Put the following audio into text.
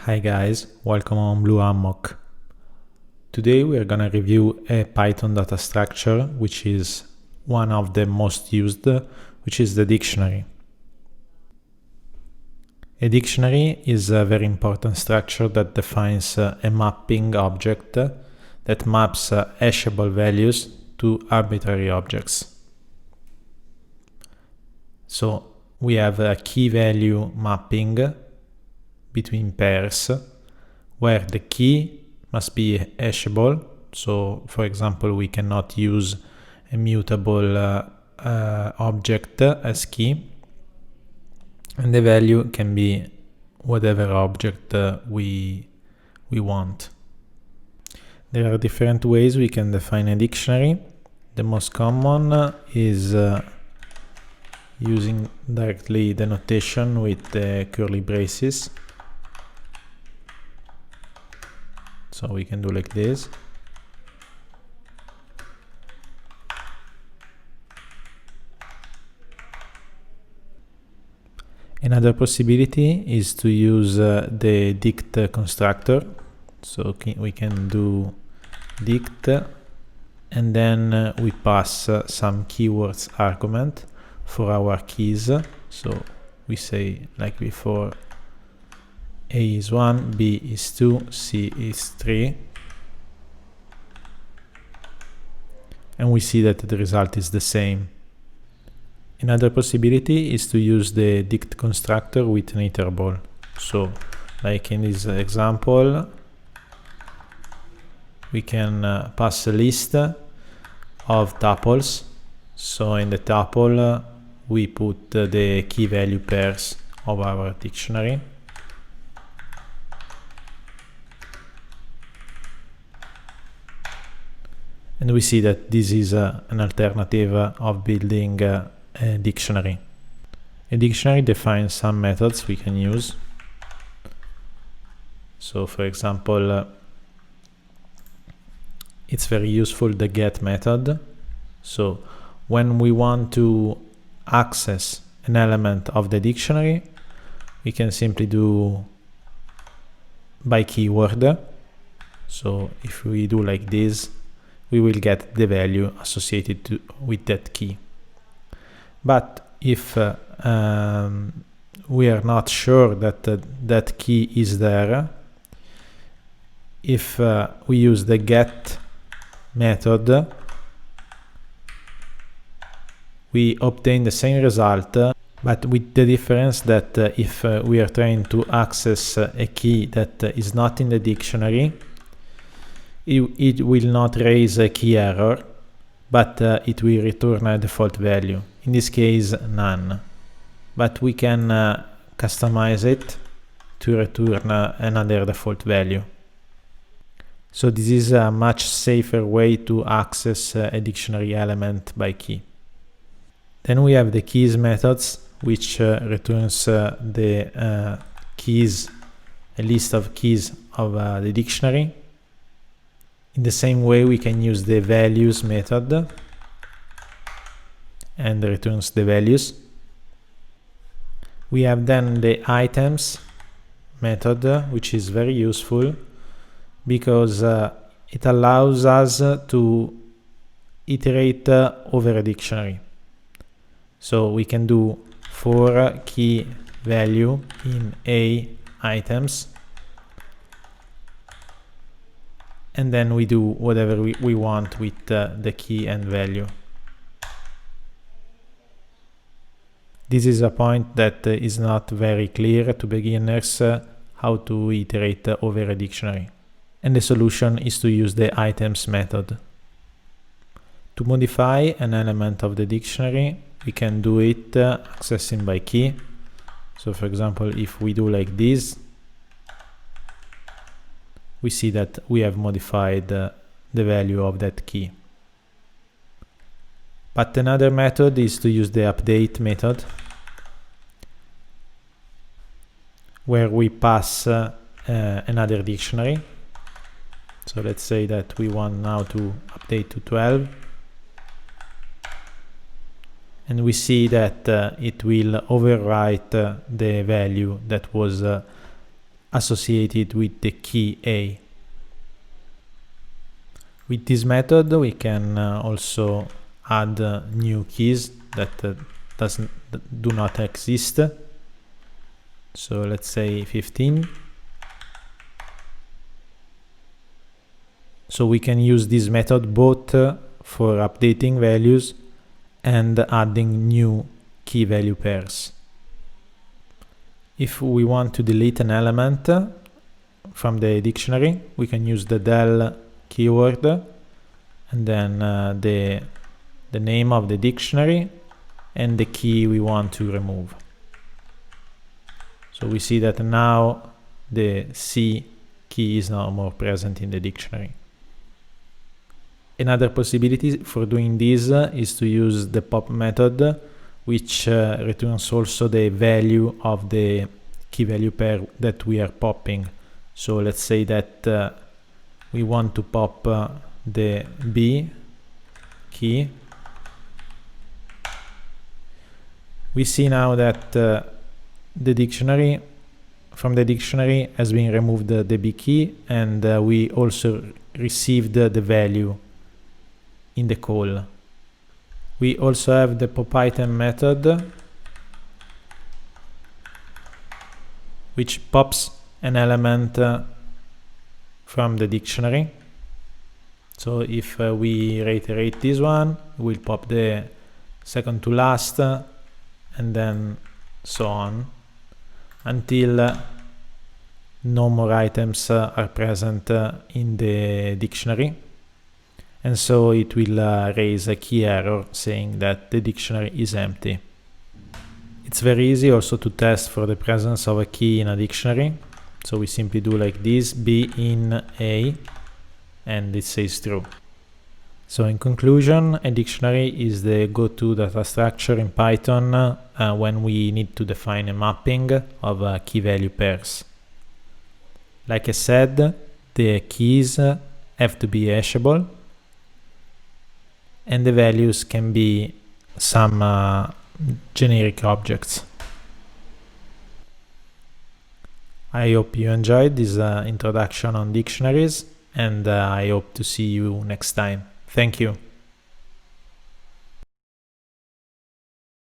Hi guys, welcome on Blue Hammock. Today we are going to review a Python data structure which is one of the most used, which is the dictionary. A dictionary is a very important structure that defines a mapping object that maps hashable values to arbitrary objects. So we have a key value mapping between pairs where the key must be hashable. So for example, we cannot use a mutable object as key, and the value can be whatever object we want. There are different ways we can define a dictionary. The most common is using directly the notation with the curly braces. So we can do like this. Another possibility is to use the dict constructor. So we can do dict and then we pass some keywords argument for our keys. So we say like before, A is 1, B is 2, C is 3. And we see that the result is the same. Another possibility is to use the dict constructor with an iterable. So, like in this example, we can pass a list of tuples. So in the tuple, we put the key value pairs of our dictionary. And we see that this is an alternative of building a dictionary. A dictionary defines some methods we can use. So for example, it's very useful, the get method. So when we want to access an element of the dictionary, we can simply do by keyword. So if we do like this, we will get the value associated with that key. But if we are not sure that that key is there, if we use the get method, we obtain the same result, but with the difference that if we are trying to access a key that is not in the dictionary, it will not raise a key error, but it will return a default value. In this case, none. But we can customize it to return another default value. So this is a much safer way to access a dictionary element by key. Then we have the keys methods, which returns the keys, a list of keys of the dictionary. In the same way, we can use the values method and returns the values. We have then the items method, which is very useful because it allows us to iterate over a dictionary. So we can do for key value in A items, and then we do whatever we want with the key and value. This is a point that is not very clear to beginners, how to iterate over a dictionary. And the solution is to use the items method. To modify an element of the dictionary, we can do it accessing by key. So for example, if we do like this, we see that we have modified the value of that key. But another method is to use the update method, where we pass another dictionary. So let's say that we want now to update to 12. And we see that it will overwrite the value that was associated with the key A. With this method we can also add new keys that do not exist. So let's say 15. So we can use this method both for updating values and adding new key value pairs. If we want to delete an element from the dictionary, we can use the del keyword and then the name of the dictionary and the key we want to remove. So we see that now the C key is no more present in the dictionary. Another possibility for doing this is to use the pop method, which returns also the value of the key value pair that we are popping. So let's say that we want to pop the B key. We see now that from the dictionary has been removed the B key, and we also received the value in the call. We also have the Popitem method, which pops an element from the dictionary. So if we reiterate this one, we'll pop the second to last, and then so on, until no more items are present in the dictionary. And so it will raise a key error saying that the dictionary is empty. It's very easy also to test for the presence of a key in a dictionary. So we simply do like this, B in A, and it says true. So in conclusion, a dictionary is the go-to data structure in Python when we need to define a mapping of key value pairs. Like I said, the keys have to be hashable, and the values can be some generic objects. I hope you enjoyed this introduction on dictionaries, and I hope to see you next time. Thank you.